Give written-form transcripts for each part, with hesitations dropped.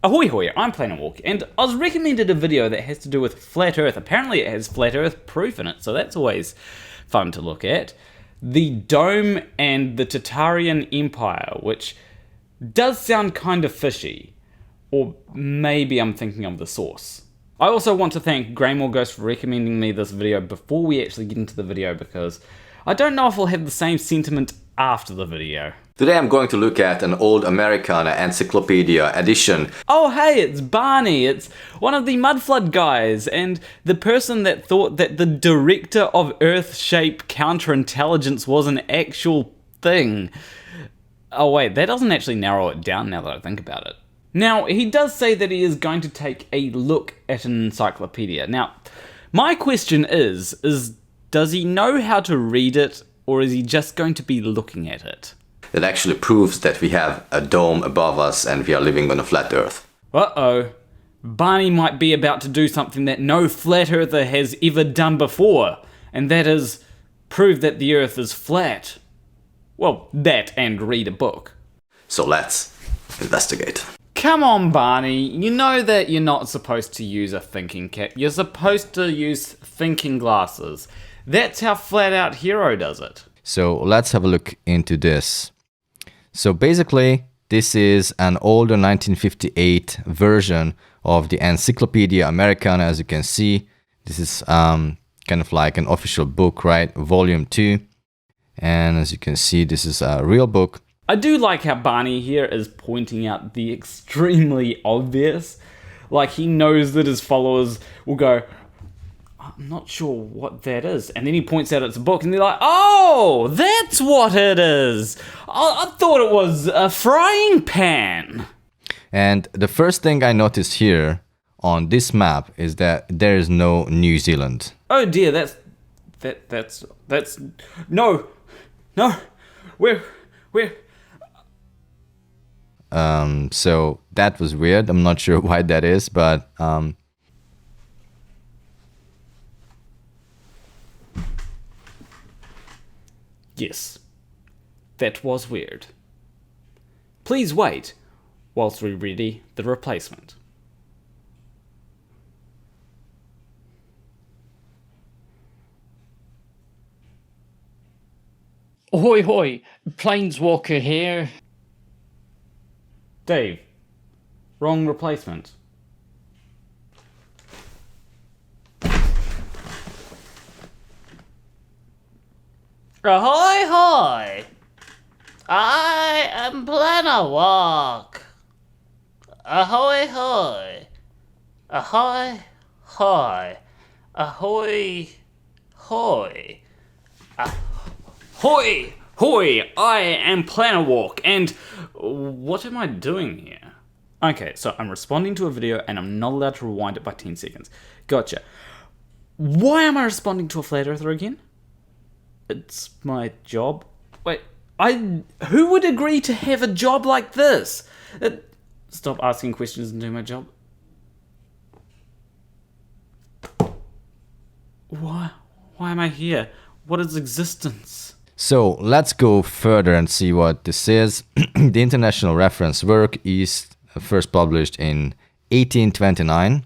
Ahoy hoy, I'm Planet Walk, and I was recommended a video that has to do with Flat Earth. Apparently it has Flat Earth proof in it, so that's always fun to look at. The Dome and the Tartarian Empire, which does sound kind of fishy. Or maybe I'm thinking of the source. I also want to thank Graymore Ghost for recommending me this video before we actually get into the video, because I don't know if I'll have the same sentiment after the video. Today I'm going to look at an old Americana Encyclopedia edition. Oh hey, it's Barney, it's one of the Mudflood guys, and the person that thought that the director of Earth-Shape Counterintelligence was an actual thing. Oh wait, that doesn't actually narrow it down now that I think about it. Now, he does say that he is going to take a look at an encyclopedia. Now, my question is does he know how to read it, or is he just going to be looking at it? It actually proves that we have a dome above us and we are living on a flat Earth. Uh-oh. Barney might be about to do something that no flat earther has ever done before, and that is prove that the Earth is flat. Well, that and read a book. So let's investigate. Come on, Barney. You know that you're not supposed to use a thinking cap. You're supposed to use thinking glasses. That's how Flat Out Hero does it. So let's have a look into this. So basically, this is an older 1958 version of the Encyclopedia Americana. As you can see, this is kind of like an official book, right? Volume 2. And as you can see, this is a real book. I do like how Barney here is pointing out the extremely obvious. Like, he knows that his followers will go, I'm not sure what that is. And then he points out it's a book, and they're like, oh, that's what it is. I thought it was a frying pan. And the first thing I noticed here on this map is that there is no New Zealand. Oh dear, that's no, we're. So that was weird. I'm not sure why that is, but yes, that was weird. Please wait whilst we ready the replacement. Ahoy hoy, Planeswalker here. Dave, wrong replacement. Ahoy hoy! I am Planet Walk. Ahoy hoy! Ahoy hoy! Ahoy hoy! Hoy! Hoy! I am Planet Walk, and what am I doing here? Okay, so I'm responding to a video and I'm not allowed to rewind it by 10 seconds. Gotcha. Why am I responding to a flat earther again? It's my job. Wait, who would agree to have a job like this? Stop asking questions and do my job. Why am I here? What is existence? so let's go further and see what this is. The international reference work is first published in 1829,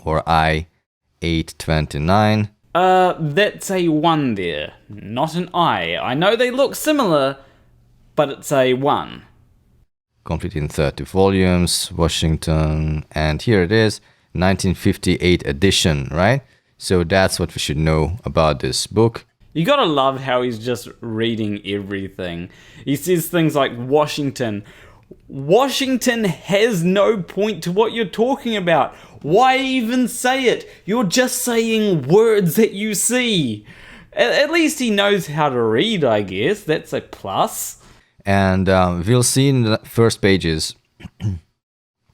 or I-829. That's a 1 there, not an I. I know they look similar, but it's a 1. Complete in 30 volumes, Washington, and here it is, 1958 edition, right? So that's what we should know about this book. You gotta love how he's just reading everything. He says things like Washington. Washington has no point to what you're talking about. Why even say it? You're just saying words that you see. At least he knows how to read, I guess. That's a plus. And we'll see in the first pages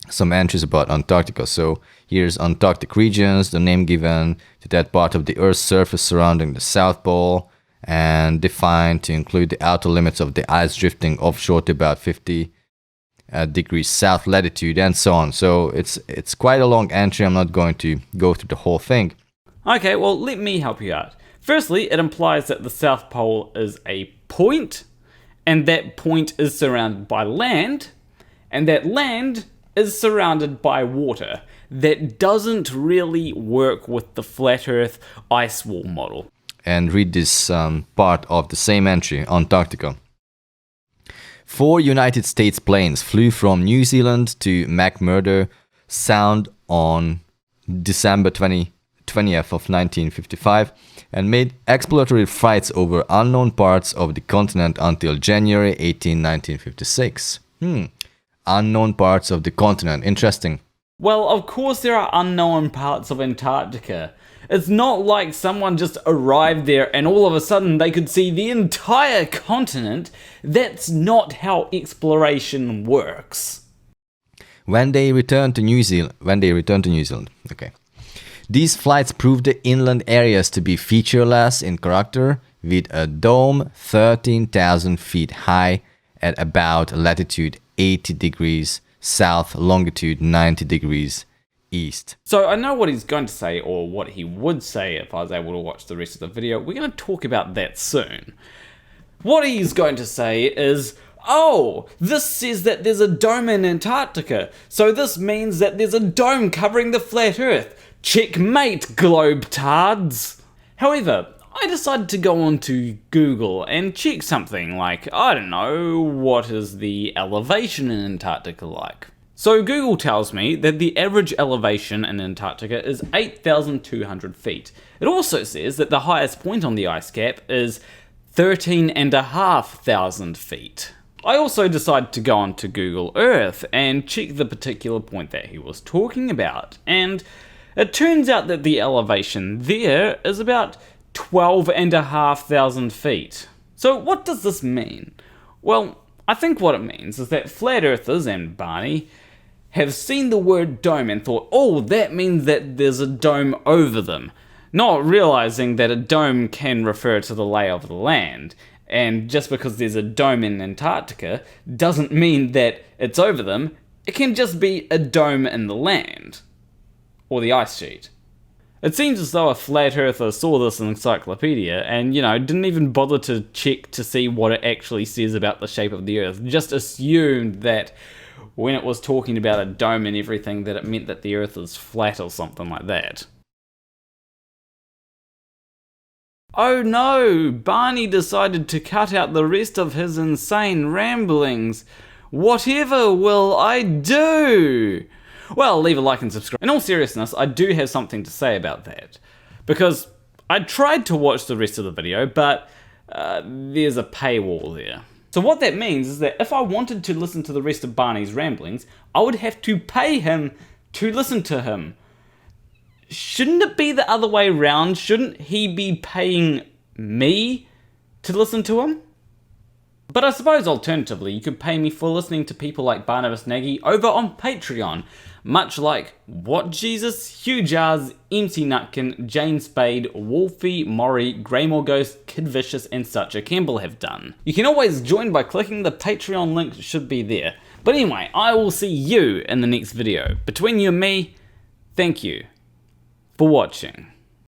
some entries about Antarctica. So here's Antarctic regions, the name given to that part of the Earth's surface surrounding the South Pole, and defined to include the outer limits of the ice drifting offshore to about 50 degrees south latitude, and so on. So it's quite a long entry. I'm not going to go through the whole thing. Okay, well, let me help you out. Firstly, it implies that the South Pole is a point, and that point is surrounded by land, and that land is surrounded by water that doesn't really work with the flat Earth ice wall model. And read this part of the same entry, Antarctica. 4 United States planes flew from New Zealand to McMurdo Sound on December 20th of 1955 and made exploratory flights over unknown parts of the continent until January 18, 1956. Unknown parts of the continent. Interesting. Well, of course there are unknown parts of Antarctica. It's not like someone just arrived there and all of a sudden they could see the entire continent. That's not how exploration works. When they returned to New Zealand, okay. These flights proved the inland areas to be featureless in character, with a dome 13,000 feet high at about latitude 80 degrees south, longitude 90 degrees east. So I know what he's going to say, or what he would say if I was able to watch the rest of the video. We're going to talk about that soon. What he's going to say is, oh, this says that there's a dome in Antarctica, so this means that there's a dome covering the flat Earth. Checkmate, globetards! However, I decided to go on to Google and check something like, I don't know, what is the elevation in Antarctica like? So Google tells me that the average elevation in Antarctica is 8,200 feet. It also says that the highest point on the ice cap is 13,500 feet. I also decided to go on to Google Earth and check the particular point that he was talking about, and it turns out that the elevation there is about 12,500 feet. So what does this mean? Well, I think what it means is that flat earthers and Barney have seen the word dome and thought, oh, that means that there's a dome over them, not realizing that a dome can refer to the lay of the land. And just because there's a dome in Antarctica doesn't mean that it's over them. It can just be a dome in the land, or the ice sheet. It seems as though a flat earther saw this in Encyclopedia and, didn't even bother to check to see what it actually says about the shape of the Earth. Just assumed that when it was talking about a dome and everything that it meant that the Earth is flat or something like that. Oh no! Barney decided to cut out the rest of his insane ramblings. Whatever will I do? Well, leave a like and subscribe. In all seriousness, I do have something to say about that. Because I tried to watch the rest of the video, but there's a paywall there. So what that means is that if I wanted to listen to the rest of Barney's ramblings, I would have to pay him to listen to him. Shouldn't it be the other way around? Shouldn't he be paying me to listen to him? But I suppose alternatively, you could pay me for listening to people like Barnabus Nagy over on Patreon, much like What Jesus, Hugh Jarsz, M.C.Nutkin, Jane Spade, Wolfie, Morrie, Graymore Ghost, KidVicious, and Sacha Campbell have done. You can always join by clicking the Patreon link, that should be there. But anyway, I will see you in the next video. Between you and me, thank you for watching.